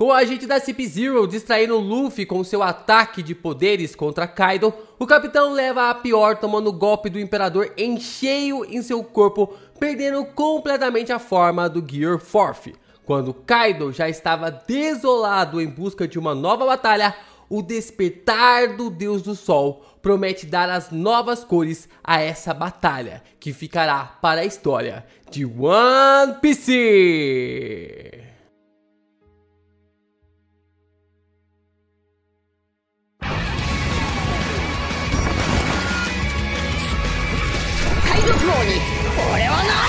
Com o agente da CP0 distraindo Luffy com seu ataque de poderes contra Kaido, o capitão leva a pior tomando o golpe do Imperador em cheio em seu corpo, perdendo completamente a forma do Gear 4. Quando Kaido já estava desolado em busca de uma nova batalha, o despertar do Deus do Sol promete dar as novas cores a essa batalha, que ficará para a história de One Piece.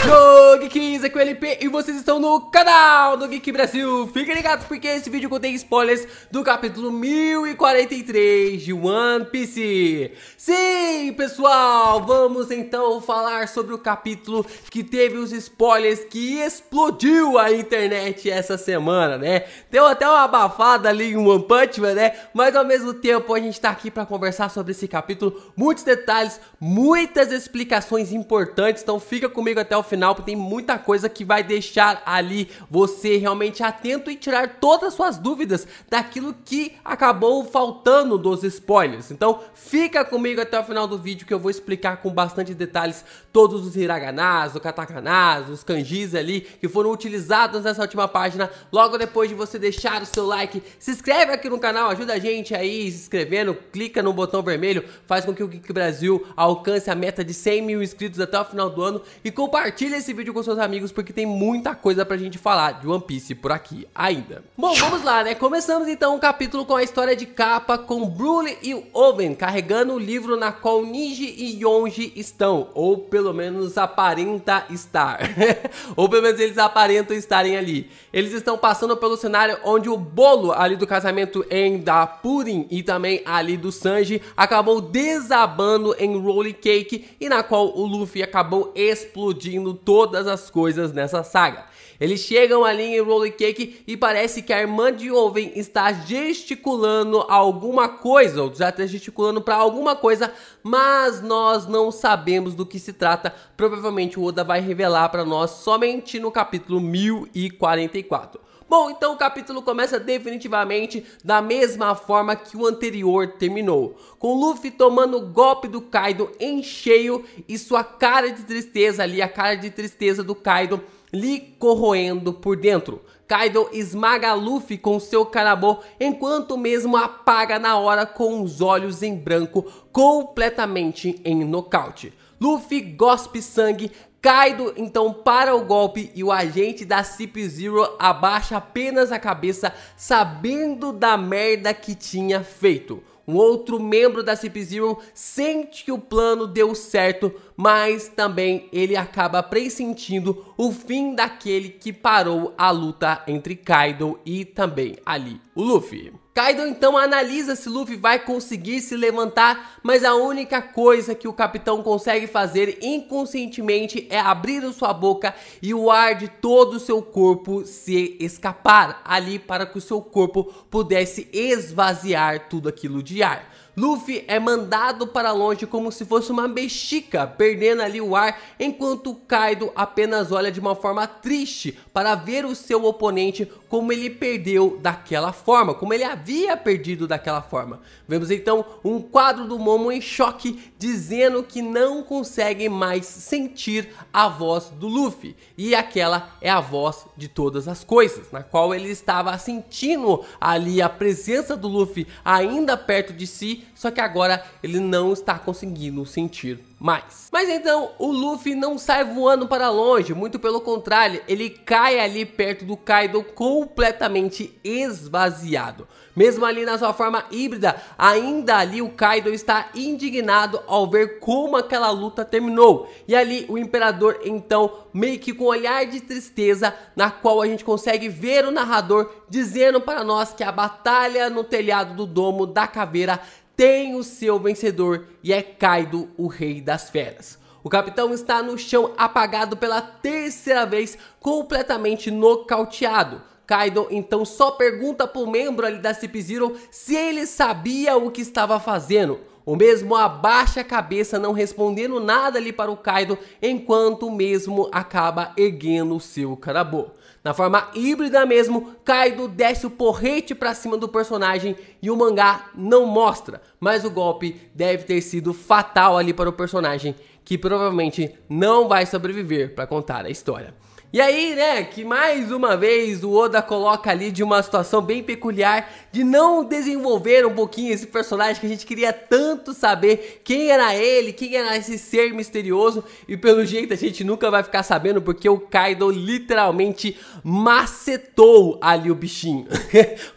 Yo, Geeks, aqui é o LP e vocês estão no canal do Geek Brasil. Fiquem ligados porque esse vídeo contém spoilers do capítulo 1043 de One Piece. Sim, pessoal, vamos então falar sobre o capítulo que teve os spoilers que explodiu a internet essa semana, né? Deu até uma abafada ali em One Punch Man, né? Mas ao mesmo tempo a gente tá aqui pra conversar sobre esse capítulo, muitos detalhes, muitas explicações importantes, então fica comigo até o final, porque tem muita coisa que vai deixar ali você realmente atento e tirar todas as suas dúvidas daquilo que acabou faltando dos spoilers. Então fica comigo até o final do vídeo que eu vou explicar com bastante detalhes todos os hiraganas, os katakanas, os kanjis ali que foram utilizados nessa última página. Logo depois de você deixar o seu like, se inscreve aqui no canal, ajuda a gente aí se inscrevendo, clica no botão vermelho, faz com que o Geek Brasil alcance a meta de 100 mil inscritos até o final do ano e compartilha esse vídeo com seus amigos porque tem muita coisa pra gente falar de One Piece por aqui ainda. Bom, vamos lá, né? Começamos então o capítulo com a história de capa com Broly e o Oven carregando o livro na qual Niji e Yonji estão, ou pelo menos aparenta estar. Ou pelo menos eles aparentam estarem ali. Eles estão passando pelo cenário onde o bolo ali do casamento da Pudding e também ali do Sanji acabou desabando em Roll Cake e na qual o Luffy acabou explodindo todas as coisas nessa saga. Eles chegam ali em Roll Cake e parece que a irmã de Oven está gesticulando alguma coisa, ou já está gesticulando para alguma coisa, mas nós não sabemos do que se trata. Provavelmente o Oda vai revelar para nós somente no capítulo 1044. Bom, então o capítulo começa definitivamente da mesma forma que o anterior terminou, com Luffy tomando o golpe do Kaido em cheio e sua cara de tristeza ali, a cara de tristeza do Kaido lhe corroendo por dentro. Kaido esmaga Luffy com seu Karabô, enquanto mesmo apaga na hora com os olhos em branco, completamente em nocaute. Luffy gospe sangue, Kaido então para o golpe e o agente da CP0 abaixa apenas a cabeça, sabendo da merda que tinha feito. Um outro membro da CP0 sente que o plano deu certo, mas também ele acaba pressentindo o fim daquele que parou a luta entre Kaido e também ali o Luffy. Kaido então analisa se Luffy vai conseguir se levantar, mas a única coisa que o capitão consegue fazer inconscientemente é abrir sua boca e o ar de todo o seu corpo se escapar ali para que o seu corpo pudesse esvaziar tudo aquilo de ar. Luffy é mandado para longe como se fosse uma bexiga, perdendo ali o ar, enquanto Kaido apenas olha de uma forma triste para ver o seu oponente como ele perdeu daquela forma, como ele havia perdido daquela forma. Vemos então um quadro do Momo em choque, dizendo que não consegue mais sentir a voz do Luffy, e aquela é a voz de todas as coisas, na qual ele estava sentindo ali a presença do Luffy ainda perto de si, só que agora ele não está conseguindo sentir mais. Mas então o Luffy não sai voando para longe, muito pelo contrário, ele cai ali perto do Kaido completamente esvaziado. Mesmo ali na sua forma híbrida, ainda ali o Kaido está indignado ao ver como aquela luta terminou. E ali o Imperador então meio que com um olhar de tristeza, na qual a gente consegue ver o narrador dizendo para nós que a batalha no telhado do Domo da Caveira tem o seu vencedor e é Kaido, o Rei das Feras. O capitão está no chão apagado pela terceira vez, completamente nocauteado. Kaido então só pergunta pro membro ali da CP0 se ele sabia o que estava fazendo. O mesmo abaixa a cabeça, não respondendo nada ali para o Kaido, enquanto o mesmo acaba erguendo o seu Karabô. Na forma híbrida mesmo, Kaido desce o porrete pra cima do personagem e o mangá não mostra, mas o golpe deve ter sido fatal ali para o personagem, que provavelmente não vai sobreviver para contar a história. E aí, né, que mais uma vez o Oda coloca ali de uma situação bem peculiar de não desenvolver um pouquinho esse personagem que a gente queria tanto saber quem era ele, quem era esse ser misterioso, e pelo jeito a gente nunca vai ficar sabendo porque o Kaido literalmente macetou ali o bichinho.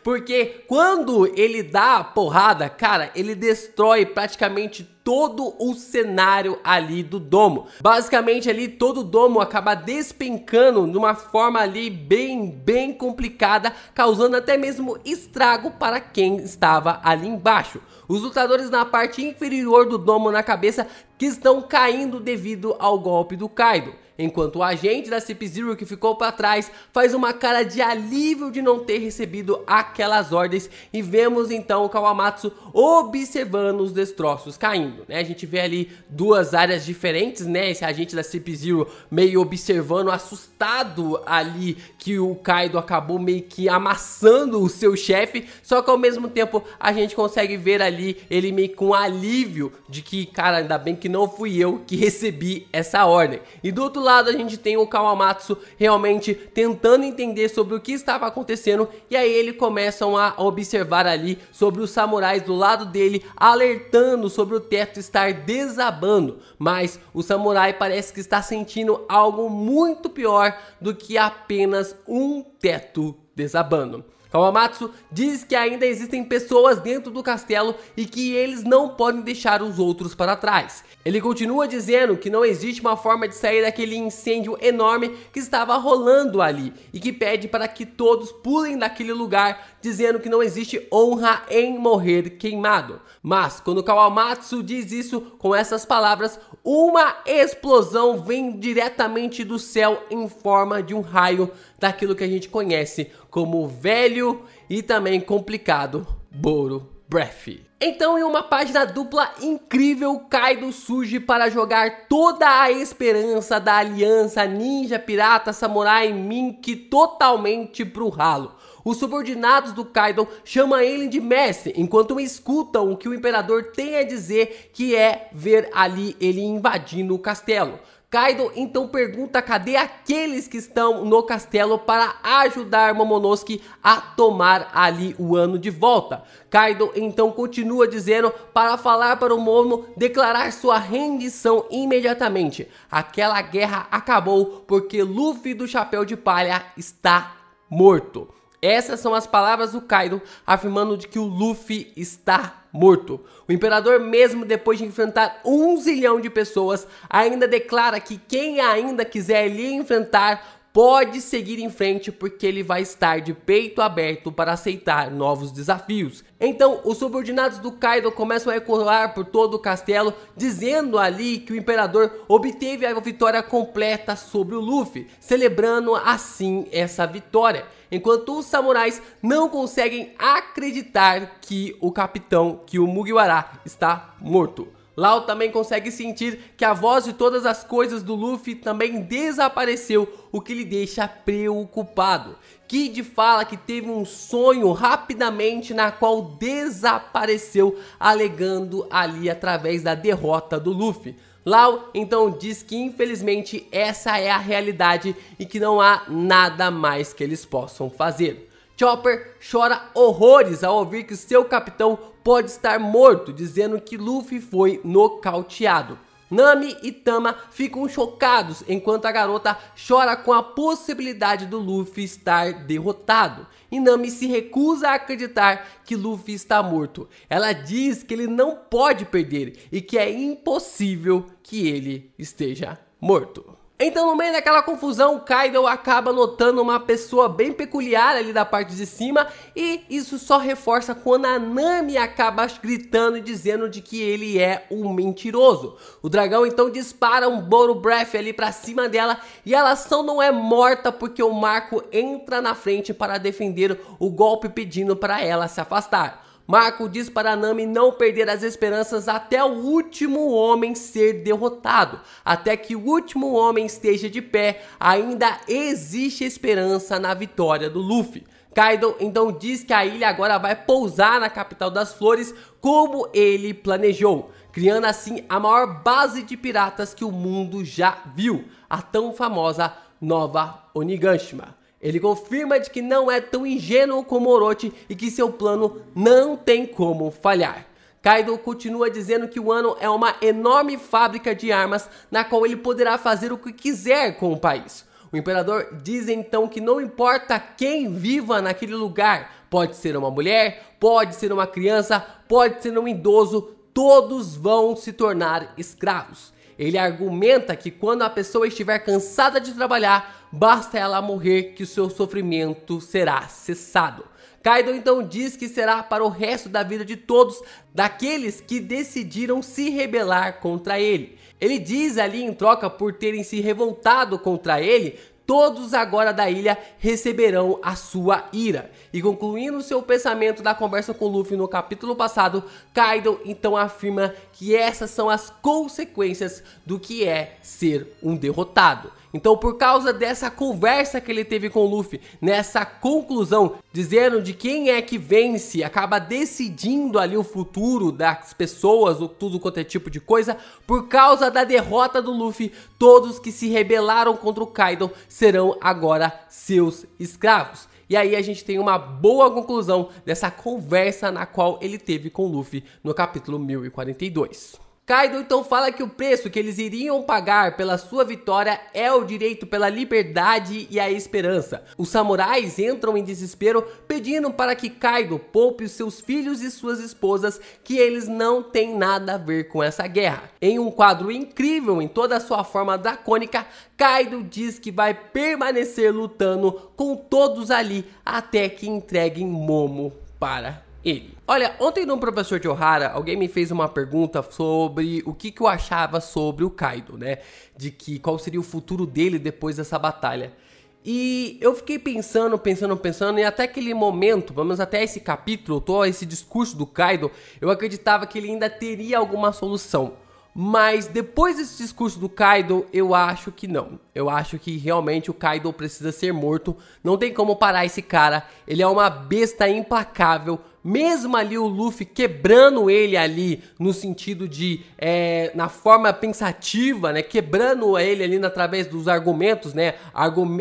Porque quando ele dá a porrada, cara, ele destrói praticamente todo o cenário ali do domo. Basicamente ali todo o domo acaba despencando de uma forma ali bem complicada, causando até mesmo estrago para quem estava ali embaixo. Os lutadores na parte inferior do domo na cabeça que estão caindo devido ao golpe do Kaido. Enquanto o agente da CP0 que ficou para trás faz uma cara de alívio de não ter recebido aquelas ordens, e vemos então o Kawamatsu observando os destroços caindo, né? A gente vê ali duas áreas diferentes, né? Esse agente da CP0 meio observando, assustado ali que o Kaido acabou meio que amassando o seu chefe, só que ao mesmo tempo a gente consegue ver ali ele meio com alívio de que, cara, ainda bem que não fui eu que recebi essa ordem. E do outro lado a gente tem o Kawamatsu realmente tentando entender sobre o que estava acontecendo, e aí eles começam a observar ali sobre os samurais do lado dele, alertando sobre o teto estar desabando, mas o samurai parece que está sentindo algo muito pior do que apenas um teto desabando. Kawamatsu diz que ainda existem pessoas dentro do castelo e que eles não podem deixar os outros para trás. Ele continua dizendo que não existe uma forma de sair daquele incêndio enorme que estava rolando ali e que pede para que todos pulem daquele lugar, dizendo que não existe honra em morrer queimado. Mas quando Kawamatsu diz isso com essas palavras, uma explosão vem diretamente do céu em forma de um raio daquilo que a gente conhece como velho e também complicado Boro Breath. Então, em uma página dupla incrível, Kaido surge para jogar toda a esperança da aliança ninja, pirata, samurai, mink totalmente pro ralo. Os subordinados do Kaido chamam ele de mestre, enquanto escutam o que o imperador tem a dizer, que é ver ali ele invadindo o castelo. Kaido então pergunta cadê aqueles que estão no castelo para ajudar Momonosuke a tomar ali o ano de volta. Kaido então continua dizendo para falar para o Momo declarar sua rendição imediatamente. Aquela guerra acabou porque Luffy do Chapéu de Palha está morto. Essas são as palavras do Kaido afirmando de que o Luffy está morto. O imperador, mesmo depois de enfrentar 1 zilhão de pessoas, ainda declara que quem ainda quiser lhe enfrentar pode seguir em frente porque ele vai estar de peito aberto para aceitar novos desafios. Então os subordinados do Kaido começam a ecoar por todo o castelo, dizendo ali que o imperador obteve a vitória completa sobre o Luffy, celebrando assim essa vitória. Enquanto os samurais não conseguem acreditar que o capitão, que o Mugiwara, está morto. Lau também consegue sentir que a voz de todas as coisas do Luffy também desapareceu, o que lhe deixa preocupado. Kid fala que teve um sonho rapidamente na qual desapareceu, alegando ali através da derrota do Luffy. Lau então diz que infelizmente essa é a realidade e que não há nada mais que eles possam fazer. Chopper chora horrores ao ouvir que seu capitão pode estar morto, dizendo que Luffy foi nocauteado. Nami e Tama ficam chocados, enquanto a garota chora com a possibilidade do Luffy estar derrotado. E Nami se recusa a acreditar que Luffy está morto. Ela diz que ele não pode perder e que é impossível que ele esteja morto. Então, no meio daquela confusão, Kaido acaba notando uma pessoa bem peculiar ali da parte de cima, e isso só reforça quando a Nami acaba gritando e dizendo de que ele é um mentiroso. O dragão então dispara um Boro Breath ali pra cima dela, e ela só não é morta porque o Marco entra na frente para defender o golpe, pedindo para ela se afastar. Marco diz para Nami não perder as esperanças até o último homem ser derrotado. Até que o último homem esteja de pé, ainda existe esperança na vitória do Luffy. Kaido então diz que a ilha agora vai pousar na capital das flores como ele planejou, criando assim a maior base de piratas que o mundo já viu, a tão famosa Nova Onigashima. Ele confirma de que não é tão ingênuo como Orochi e que seu plano não tem como falhar. Kaido continua dizendo que Wano é uma enorme fábrica de armas na qual ele poderá fazer o que quiser com o país. O imperador diz então que não importa quem viva naquele lugar, pode ser uma mulher, pode ser uma criança, pode ser um idoso, todos vão se tornar escravos. Ele argumenta que quando a pessoa estiver cansada de trabalhar, basta ela morrer que o seu sofrimento será cessado. Kaido então diz que será para o resto da vida de todos daqueles que decidiram se rebelar contra ele. Ele diz ali em troca por terem se revoltado contra ele, todos agora da ilha receberão a sua ira. E concluindo seu pensamento da conversa com Luffy no capítulo passado, Kaido então afirma que essas são as consequências do que é ser um derrotado. Então, por causa dessa conversa que ele teve com o Luffy, nessa conclusão, dizendo de quem é que vence, acaba decidindo ali o futuro das pessoas, ou tudo quanto é tipo de coisa, por causa da derrota do Luffy, todos que se rebelaram contra o Kaido serão agora seus escravos. E aí a gente tem uma boa conclusão dessa conversa na qual ele teve com o Luffy no capítulo 1042. Kaido então fala que o preço que eles iriam pagar pela sua vitória é o direito pela liberdade e a esperança. Os samurais entram em desespero pedindo para que Kaido poupe os seus filhos e suas esposas, que eles não têm nada a ver com essa guerra. Em um quadro incrível em toda a sua forma dracônica, Kaido diz que vai permanecer lutando com todos ali até que entreguem Momo para ele. Olha, ontem no Professor de Ohara, alguém me fez uma pergunta sobre o que eu achava sobre o Kaido, né? De que qual seria o futuro dele depois dessa batalha. E eu fiquei pensando, e até aquele momento, pelo menos até esse capítulo, esse discurso do Kaido, eu acreditava que ele ainda teria alguma solução. Mas depois desse discurso do Kaido, eu acho que não. Eu acho que realmente o Kaido precisa ser morto. Não tem como parar esse cara. Ele é uma besta implacável. Mesmo ali o Luffy quebrando ele ali no sentido de, na forma pensativa, né? Quebrando ele ali através dos argumentos, né?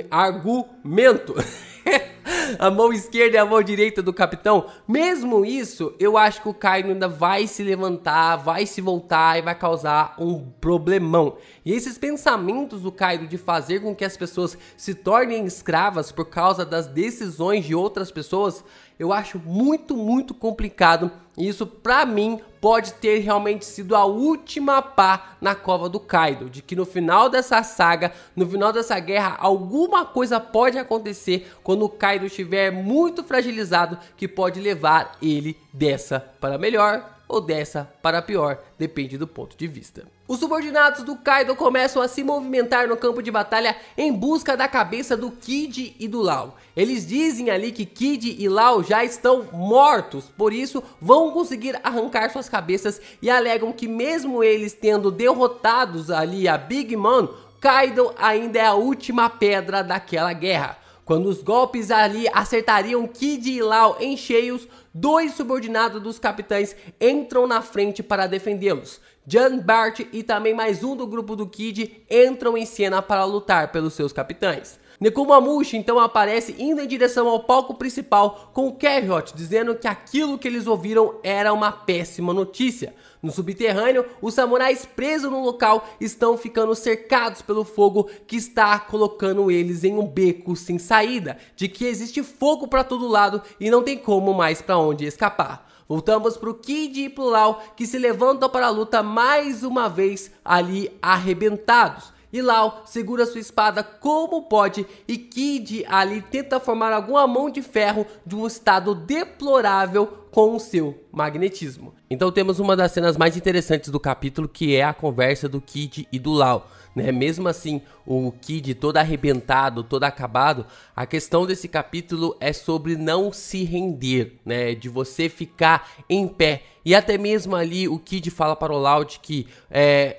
Argumento. A mão esquerda e a mão direita do capitão. Mesmo isso, eu acho que o Kaido ainda vai se levantar, vai se voltar e vai causar um problemão. E esses pensamentos do Kaido de fazer com que as pessoas se tornem escravas por causa das decisões de outras pessoas, eu acho muito complicado. E isso, pra mim, pode ter realmente sido a última pá na cova do Kaido. De que no final dessa saga, no final dessa guerra, alguma coisa pode acontecer quando o Kaido estiver muito fragilizado, que pode levar ele dessa para melhor ou dessa para pior, depende do ponto de vista. Os subordinados do Kaido começam a se movimentar no campo de batalha em busca da cabeça do Kid e do Law. Eles dizem ali que Kid e Law já estão mortos, por isso vão conseguir arrancar suas cabeças, e alegam que mesmo eles tendo derrotados ali a Big Mom, Kaido ainda é a última pedra daquela guerra. Quando os golpes ali acertariam Kid e Law em cheios, dois subordinados dos capitães entram na frente para defendê-los. Jean Bart e também mais um do grupo do Kid entram em cena para lutar pelos seus capitães. Nekomamushi então aparece indo em direção ao palco principal com o Carrot, dizendo que aquilo que eles ouviram era uma péssima notícia. No subterrâneo, os samurais presos no local estão ficando cercados pelo fogo que está colocando eles em um beco sem saída, de que existe fogo para todo lado e não tem como mais para onde escapar. Voltamos pro Kid e pro Law, que se levantam para a luta mais uma vez ali arrebentados. E Law segura sua espada como pode e Kid ali tenta formar alguma mão de ferro de um estado deplorável com o seu magnetismo. Então temos uma das cenas mais interessantes do capítulo, que é a conversa do Kid e do Law, né? Mesmo assim, o Kid todo arrebentado, todo acabado, a questão desse capítulo é sobre não se render, né? De você ficar em pé. E até mesmo ali o Kid fala para o Law que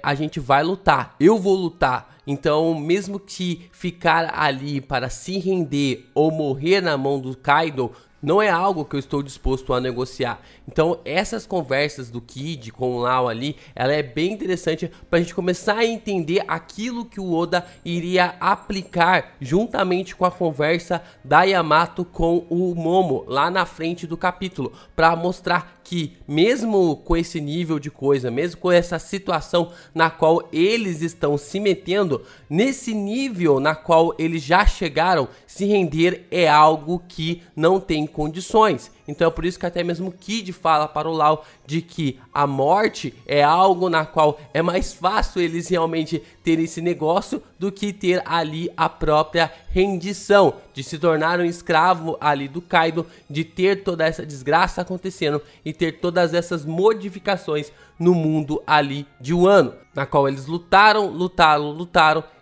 a gente vai lutar, eu vou lutar. Então, mesmo que ficar ali para se render ou morrer na mão do Kaido, não é algo que eu estou disposto a negociar. Então, essas conversas do Kid com o Law ali, ela é bem interessante para a gente começar a entender aquilo que o Oda iria aplicar juntamente com a conversa da Yamato com o Momo lá na frente do capítulo, para mostrar que mesmo com esse nível de coisa, mesmo com essa situação na qual eles estão se metendo, nesse nível na qual eles já chegaram, se render é algo que não tem condições. Então é por isso que até mesmo Kid fala para o Law de que a morte é algo na qual é mais fácil eles realmente terem esse negócio do que ter ali a própria rendição, de se tornar um escravo ali do Kaido, de ter toda essa desgraça acontecendo e ter todas essas modificações no mundo ali de Wano, na qual eles lutaram,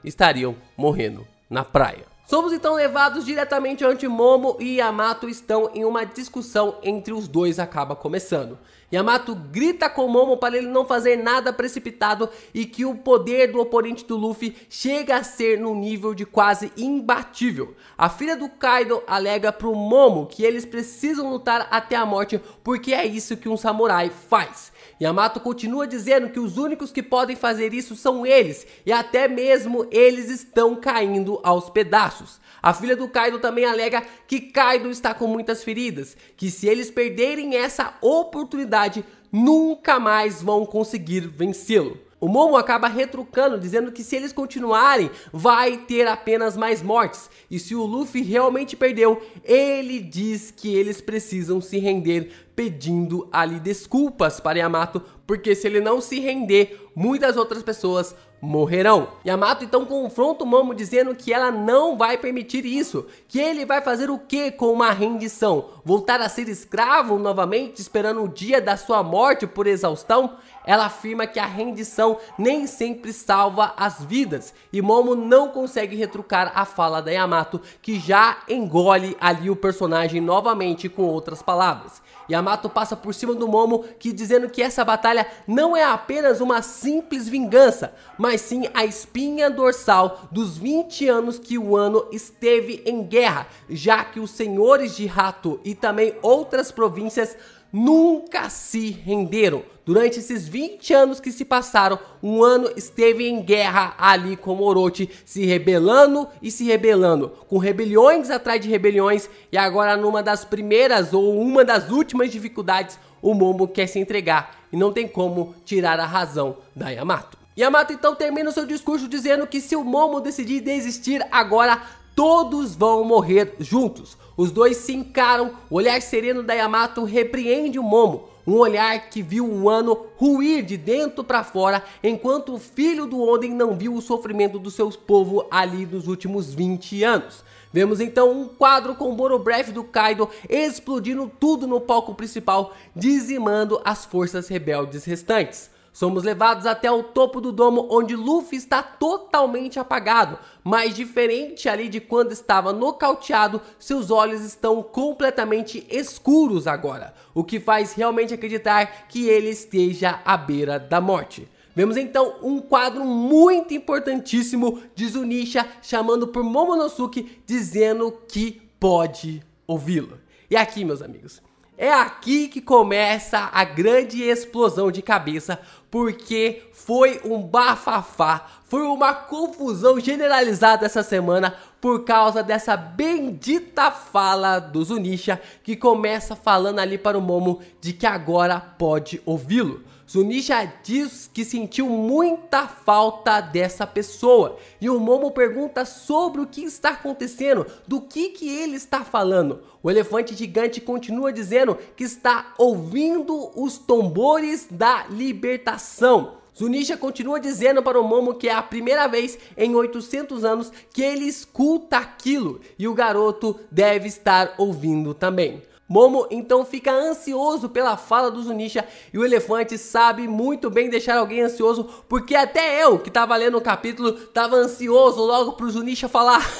estariam morrendo na praia. Somos então levados diretamente onde Momo e Yamato estão em uma discussão entre os dois acaba começando. Yamato grita com Momo para ele não fazer nada precipitado e que o poder do oponente do Luffy chega a ser no nível de quase imbatível. A filha do Kaido alega pro Momo que eles precisam lutar até a morte porque é isso que um samurai faz. Yamato continua dizendo que os únicos que podem fazer isso são eles, e até mesmo eles estão caindo aos pedaços. A filha do Kaido também alega que Kaido está com muitas feridas, que se eles perderem essa oportunidade, nunca mais vão conseguir vencê-lo. O Momo acaba retrucando, dizendo que se eles continuarem, vai ter apenas mais mortes. E se o Luffy realmente perdeu, ele diz que eles precisam se render, pedindo ali desculpas para Yamato, porque se ele não se render, muitas outras pessoas morrerão. Yamato então confronta o Momo dizendo que ela não vai permitir isso, que ele vai fazer o que com uma rendição? Voltar a ser escravo novamente, esperando o dia da sua morte por exaustão? Ela afirma que a rendição nem sempre salva as vidas, e Momo não consegue retrucar a fala da Yamato, que já engole ali o personagem novamente com outras palavras. Yamato passa por cima do Momo, dizendo que essa batalha não é apenas uma simples vingança, mas sim a espinha dorsal dos 20 anos que o Wano esteve em guerra, já que os senhores de Hato e também outras províncias nunca se renderam. Durante esses 20 anos que se passaram, um Wano esteve em guerra ali com Orochi, se rebelando e se rebelando, com rebeliões atrás de rebeliões, e agora numa das primeiras ou uma das últimas dificuldades, o Momo quer se entregar e não tem como tirar a razão da Yamato. Yamato então termina o seu discurso dizendo que se o Momo decidir desistir agora, todos vão morrer juntos. Os dois se encaram, o olhar sereno da Yamato repreende o Momo, um olhar que viu o Wano ruir de dentro para fora, enquanto o filho do Oden não viu o sofrimento do seu povo ali nos últimos 20 anos. Vemos então um quadro com o Boro Breath do Kaido explodindo tudo no palco principal, dizimando as forças rebeldes restantes. Somos levados até o topo do domo, onde Luffy está totalmente apagado, mas diferente ali de quando estava nocauteado, seus olhos estão completamente escuros agora, o que faz realmente acreditar que ele esteja à beira da morte. Vemos então um quadro muito importantíssimo de Zunisha chamando por Momonosuke, dizendo que pode ouvi-lo. E aqui, meus amigos, é aqui que começa a grande explosão de cabeça, porque foi um bafafá, foi uma confusão generalizada essa semana por causa dessa bendita fala do Zunisha, que começa falando ali para o Momo de que agora pode ouvi-lo. Zunisha diz que sentiu muita falta dessa pessoa, e o Momo pergunta sobre o que está acontecendo, do que ele está falando. O elefante gigante continua dizendo que está ouvindo os tambores da libertação. Zunisha continua dizendo para o Momo que é a primeira vez em 800 anos que ele escuta aquilo, e o garoto deve estar ouvindo também. Momo então fica ansioso pela fala do Zunisha e o elefante sabe muito bem deixar alguém ansioso, porque até eu que tava lendo o capítulo tava ansioso logo pro Zunisha falar.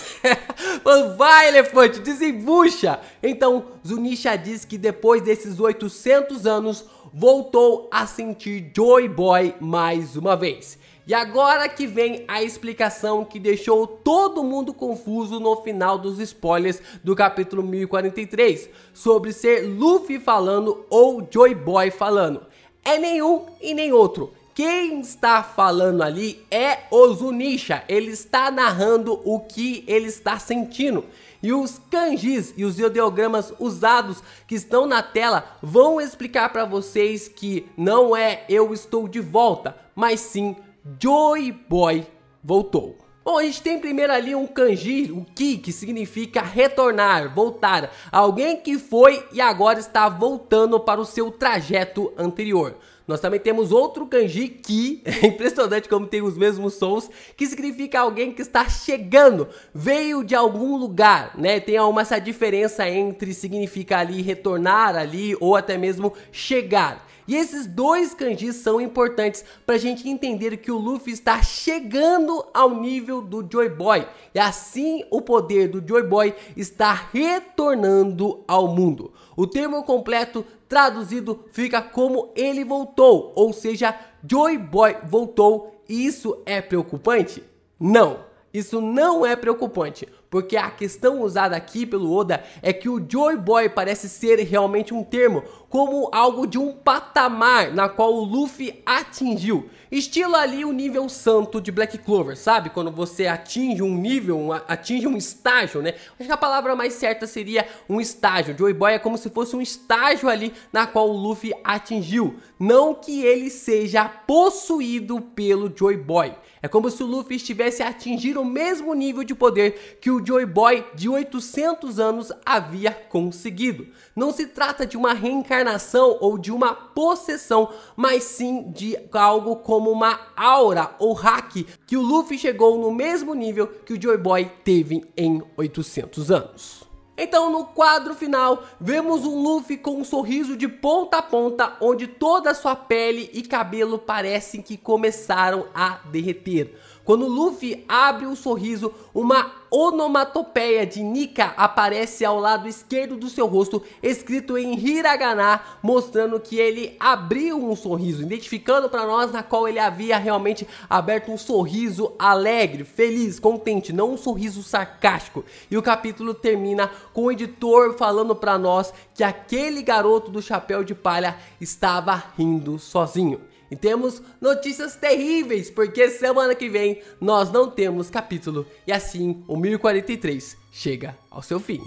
Vai, elefante, desembucha! Então Zunisha diz que depois desses 800 anos voltou a sentir Joy Boy mais uma vez. E agora que vem a explicação que deixou todo mundo confuso no final dos spoilers do capítulo 1043, sobre ser Luffy falando ou Joy Boy falando. É nenhum e nem outro. Quem está falando ali é o Zunisha, ele está narrando o que ele está sentindo. E os kanjis e os ideogramas usados que estão na tela vão explicar para vocês que não é eu estou de volta, mas sim Joy Boy voltou. Bom, a gente tem primeiro ali um kanji, o ki, que significa retornar, voltar. Alguém que foi e agora está voltando para o seu trajeto anterior. Nós também temos outro kanji, ki, é impressionante como tem os mesmos sons, que significa alguém que está chegando, veio de algum lugar, né? Tem essa diferença entre significa ali retornar ali ou até mesmo chegar. E esses dois kanjis são importantes pra gente entender que o Luffy está chegando ao nível do Joy Boy. E assim o poder do Joy Boy está retornando ao mundo. O termo completo traduzido fica como ele voltou, ou seja, Joy Boy voltou. E isso é preocupante? Não. Isso não é preocupante, porque a questão usada aqui pelo Oda é que o Joy Boy parece ser realmente um termo, como algo de um patamar na qual o Luffy atingiu. Estilo ali o nível santo de Black Clover, sabe? Quando você atinge um nível, atinge um estágio, né? Acho que a palavra mais certa seria um estágio. Joy Boy é como se fosse um estágio ali na qual o Luffy atingiu. Não que ele seja possuído pelo Joy Boy. É como se o Luffy estivesse a atingir o mesmo nível de poder que o Joy Boy de 800 anos havia conseguido. Não se trata de uma reencarnação ou de uma possessão, mas sim de algo como uma aura ou hack que o Luffy chegou no mesmo nível que o Joy Boy teve em 800 anos. Então no quadro final, vemos um Luffy com um sorriso de ponta a ponta, onde toda a sua pele e cabelo parecem que começaram a derreter. Quando Luffy abre o sorriso, uma onomatopeia de Nika aparece ao lado esquerdo do seu rosto, escrito em hiragana, mostrando que ele abriu um sorriso, identificando para nós na qual ele havia realmente aberto um sorriso alegre, feliz, contente, não um sorriso sarcástico. E o capítulo termina com o editor falando para nós que aquele garoto do chapéu de palha estava rindo sozinho. E temos notícias terríveis, porque semana que vem nós não temos capítulo e assim o 1043 chega ao seu fim.